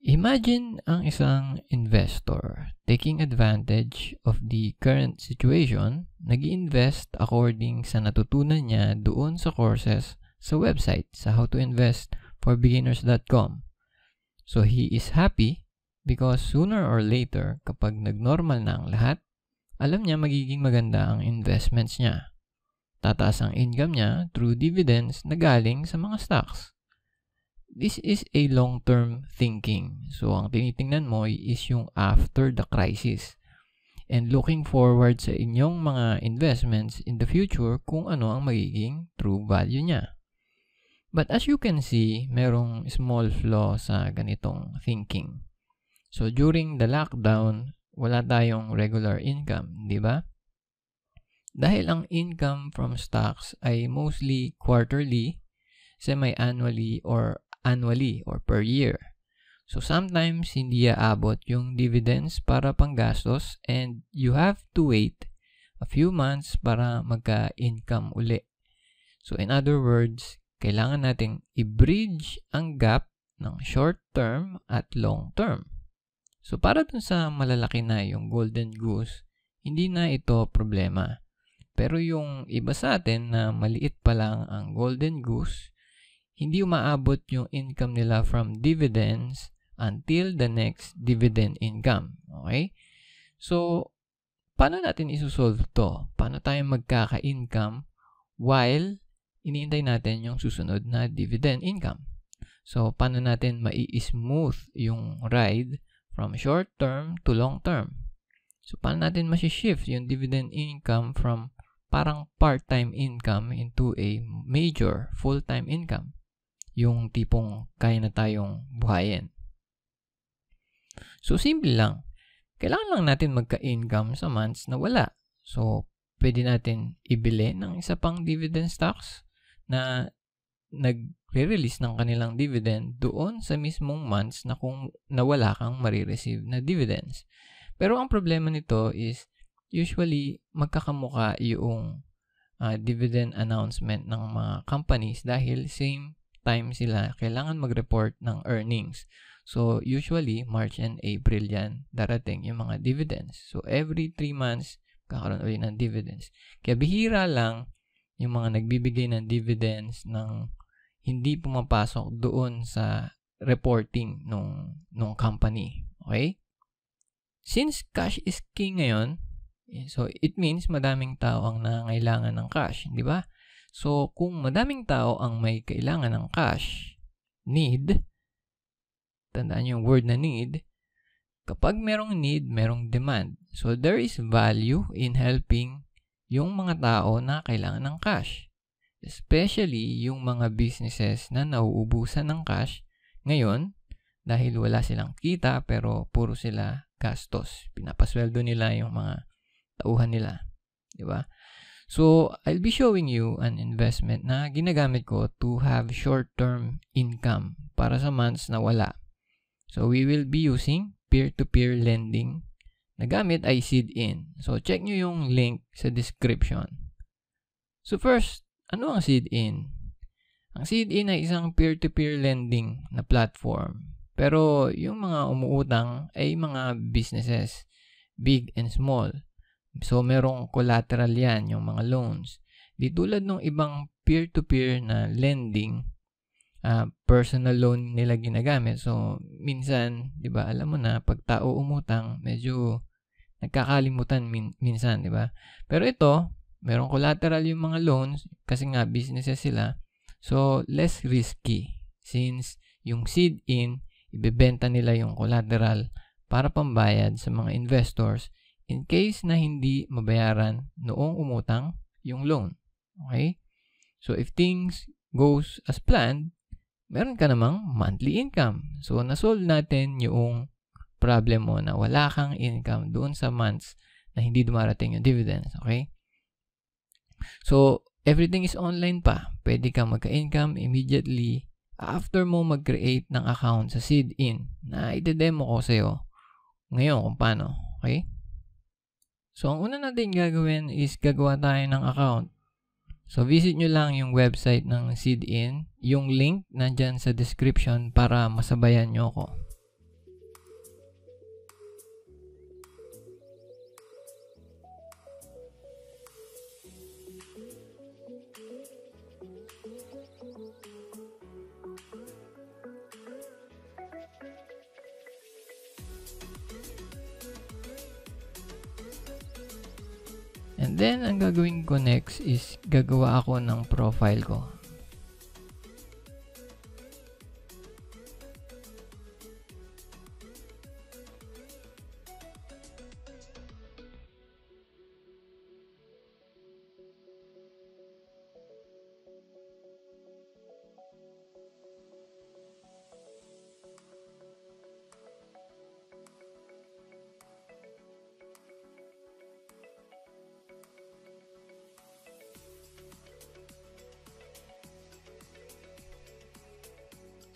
Imagine ang isang investor taking advantage of the current situation, nag-invest according sa natutunan niya doon sa courses sa website sa howtoinvestforbeginners.com. So he is happy because sooner or later, kapag nag-normal na ang lahat, alam niya magiging maganda ang investments niya. Tataas ang income niya through dividends na galing sa mga stocks. This is a long-term thinking. So, ang tinitingnan mo is yung after the crisis. And looking forward sa inyong mga investments in the future kung ano ang magiging true value niya. But as you can see, merong small flaw sa ganitong thinking. So, during the lockdown, wala tayong regular income, di ba? Dahil ang income from stocks ay mostly quarterly, semi-annually, or per year. So sometimes hindi aabot yung dividends para panggastos and you have to wait a few months para magka-income uli. So in other words, kailangan nating i-bridge ang gap ng short term at long term. So para dun sa malalaki na yung golden goose, hindi na ito problema. Pero yung iba sa atin na maliit pa lang ang golden goose, hindi umaabot yung income nila from dividends until the next dividend income. Okay? So, paano natin isusolve to? Paano tayo magkaka-income while iniintay natin yung susunod na dividend income? So, paano natin mai-smooth yung ride from short term to long term? So, paano natin masi-shift yung dividend income from parang part-time income into a major full-time income? Yung tipong kaya na tayong buhayin. So, simple lang. Kailangan lang natin magka-income sa months na wala. So, pwede natin ibili ng isa pang dividend stocks na nagre-release ng kanilang dividend doon sa mismong months na kung nawala kang marireceive na dividends. Pero ang problema nito is usually magkakamuka yung dividend announcement ng mga companies dahil same time sila kailangan mag-report ng earnings. So, usually, March and April yan darating yung mga dividends. So, every 3 months, kakaroon ulit ng dividends. Kaya bihira lang yung mga nagbibigay ng dividends ng hindi pumapasok doon sa reporting nung company. Okay? Since cash is king ngayon, so it means madaming tao ang nangailangan ng cash, di ba? So, kung madaming tao ang may kailangan ng cash, need, tandaan yung word na need, kapag merong need, merong demand. So, there is value in helping yung mga tao na kailangan ng cash. Especially yung mga businesses na nauubusan ng cash ngayon dahil wala silang kita pero puro sila gastos. Pinapasweldo nila yung mga tauhan nila. Di ba? So, I'll be showing you an investment na ginagamit ko to have short-term income para sa months na wala. So, we will be using peer-to-peer lending na gamit ay Seed-In. So, check nyo yung link sa description. So, first, ano ang Seed-In? Ang Seed-In ay isang peer-to-peer lending na platform. Pero, yung mga umuutang ay mga businesses, big and small. So, merong collateral yan, yung mga loans. Di tulad ng ibang peer-to-peer na lending, personal loan nila ginagamit. So, minsan, di ba, alam mo na, pag tao umutang, medyo nagkakalimutan minsan, di ba? Pero ito, merong collateral yung mga loans kasi nga businesses sila. So, less risky since yung Seed-In, ibebenta nila yung collateral para pambayad sa mga investors in case na hindi mabayaran noong umutang yung loan. Okay? So, if things goes as planned, meron ka namang monthly income. So, nasolve natin yung problem mo na wala kang income doon sa months na hindi dumarating yung dividends. Okay? So, everything is online pa. Pwede kang magka-income immediately after mo mag-create ng account sa Seed-In na ide-demo ko sa'yo ngayon kung paano. Okay? So, ang una natin gagawin is gagawa tayo ng account. So, visit nyo lang yung website ng Seed-In. Yung link nandyan sa description para masabayan nyo ako. Then, ang gagawin ko next is gagawa ako ng profile ko.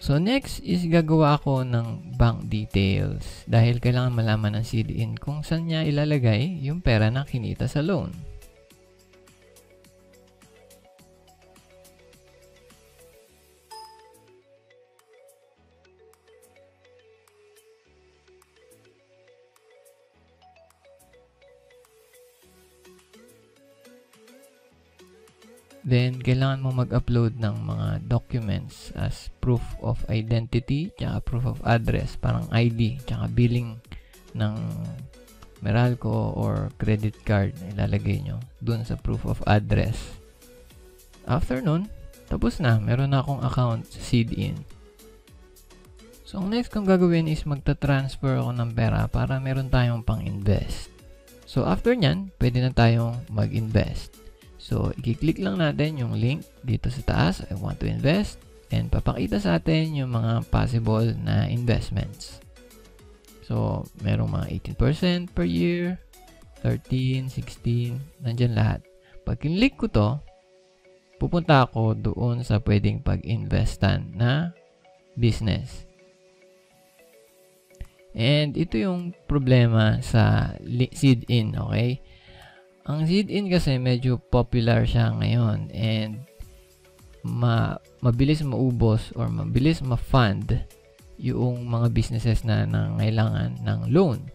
So, next is gagawa ako ng bank details dahil kailangan malaman ng CDN kung saan niya ilalagay yung pera na kinita sa loan. Then, kailangan mo mag-upload ng mga documents as proof of identity, tsaka proof of address, parang ID, tsaka billing ng Meralco or credit card na ilalagay nyo dun sa proof of address. After nun, tapos na. Meron na akong account sa CDN. So, ang next kong gagawin is magta-transfer ako ng pera para meron tayong pang-invest. So, after nyan, pwede na tayong mag-invest. So, i-click lang natin yung link dito sa taas, I want to invest, and papakita sa atin yung mga possible na investments. So, merong mga 18% per year, 13, 16, nandyan lahat. Pag kinlik ko to, pupunta ako doon sa pwedeng pag-investan na business. And ito yung problema sa seed-in, okay? Ang seed-in kasi medyo popular siya ngayon and mabilis maubos or mabilis ma-fund yung mga businesses na nangailangan ng loan.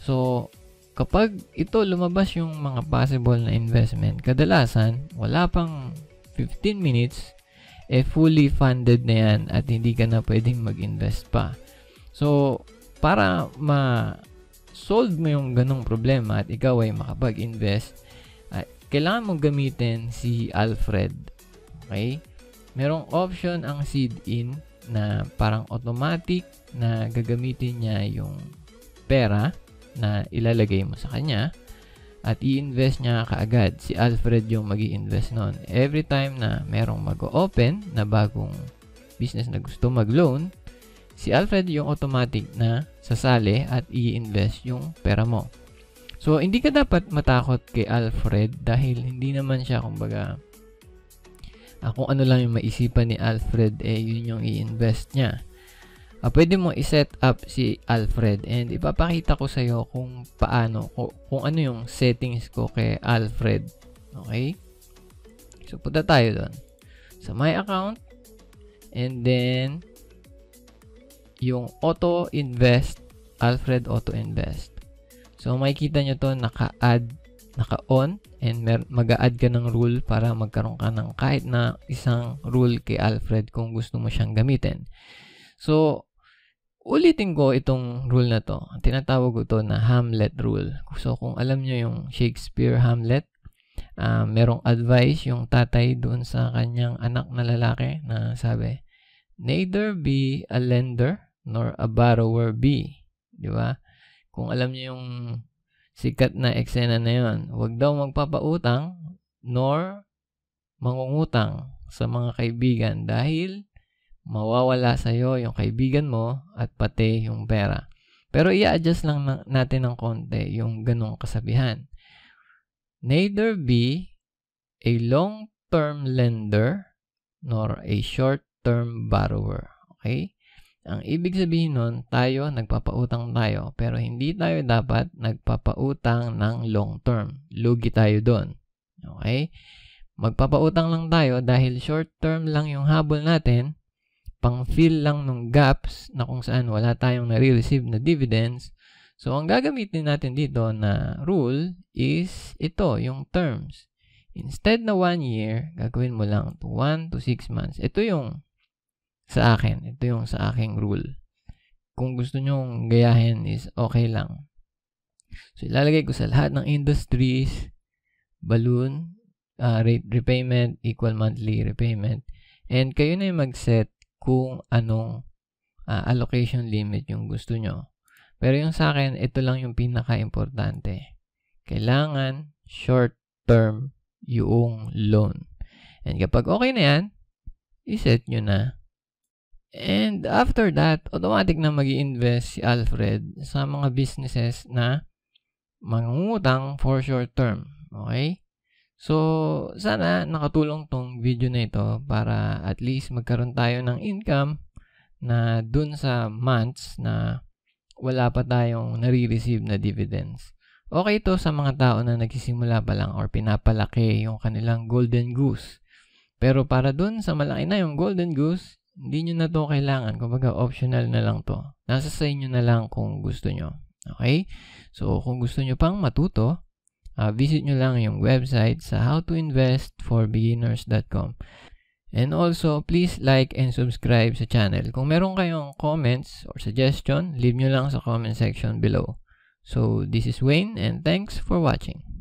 So, kapag ito lumabas yung mga possible na investment, kadalasan, wala pang 15 minutes, fully funded na yan at hindi ka na pwedeng mag-invest pa. So, para solve mo yung ganong problema at ikaw ay makapag-invest, kailangan mong gamitin si Alfred. Okay? Merong option ang seed-in na parang automatic na gagamitin niya yung pera na ilalagay mo sa kanya at i-invest niya kaagad. Si Alfred yung mag-i-invest nun. Every time na merong mag-open na bagong business na gusto mag-loan, si Alfred yung automatic na sasali at i-invest yung pera mo. So, hindi ka dapat matakot kay Alfred dahil hindi naman siya, kumbaga, kung ano lang yung maisipan ni Alfred, yun yung i-invest niya. Pwede mo i-set up si Alfred and ipapakita ko sa iyo kung paano, kung ano yung settings ko kay Alfred. Okay? So, punta tayo doon. Sa my account and then yung auto invest, Alfred auto invest. So, makikita nyo to naka-on and mag-a-add ka ng rule para magkaroon ka ng kahit na isang rule kay Alfred kung gusto mo siyang gamitin. So, ulitin ko itong rule na to. Tinatawag ko to na Hamlet rule. So, kung alam nyo yung Shakespeare Hamlet, merong advice yung tatay doon sa kanyang anak na lalaki na sabi, neither be a lender nor a borrower be. Di ba? Kung alam niyo yung sikat na eksena na yun, huwag daw magpapautang nor mangungutang sa mga kaibigan dahil mawawala sa'yo yung kaibigan mo at pati yung pera. Pero i-adjust lang natin ng konti yung ganong kasabihan. Neither be a long-term lender nor a short-term borrower. Okay? Ang ibig sabihin nun, nagpapautang tayo, pero hindi tayo dapat nagpapautang ng long term. Lugi tayo doon. Okay? Magpapautang lang tayo dahil short term lang yung habol natin, pang-fill lang ng gaps na kung saan wala tayong nare-receive na dividends. So, ang gagamitin natin dito na rule is ito, yung terms. Instead na 1 year, gagawin mo lang 1 to 6 months. Ito yung sa akin. Ito yung sa aking rule. Kung gusto nyong gayahin is okay lang. So, ilalagay ko sa lahat ng industries balloon rate repayment equal monthly repayment, and kayo na yung mag-set kung anong allocation limit yung gusto nyo. Pero yung sa akin, ito lang yung pinaka-importante. Kailangan short-term yung loan. And kapag okay na yan, iset nyo na. And after that, automatic na mag-i-invest si Alfred sa mga businesses na mangungutang for short term. Okay? So, sana nakatulong tong video na ito para at least magkaroon tayo ng income na dun sa months na wala pa tayong nare-receive na dividends. Okay ito sa mga tao na nagsisimula pa lang or pinapalaki yung kanilang golden goose. Pero para dun sa malaki na yung golden goose, hindi nyo na to kailangan. Kumbaga, optional na lang to. Nasa sa inyo na lang kung gusto nyo. Okay? So, kung gusto nyo pang matuto, visit nyo lang yung website sa howtoinvestforbeginners.com. And also, please like and subscribe sa channel. Kung meron kayong comments or suggestion, leave nyo lang sa comment section below. So, this is Wayne and thanks for watching.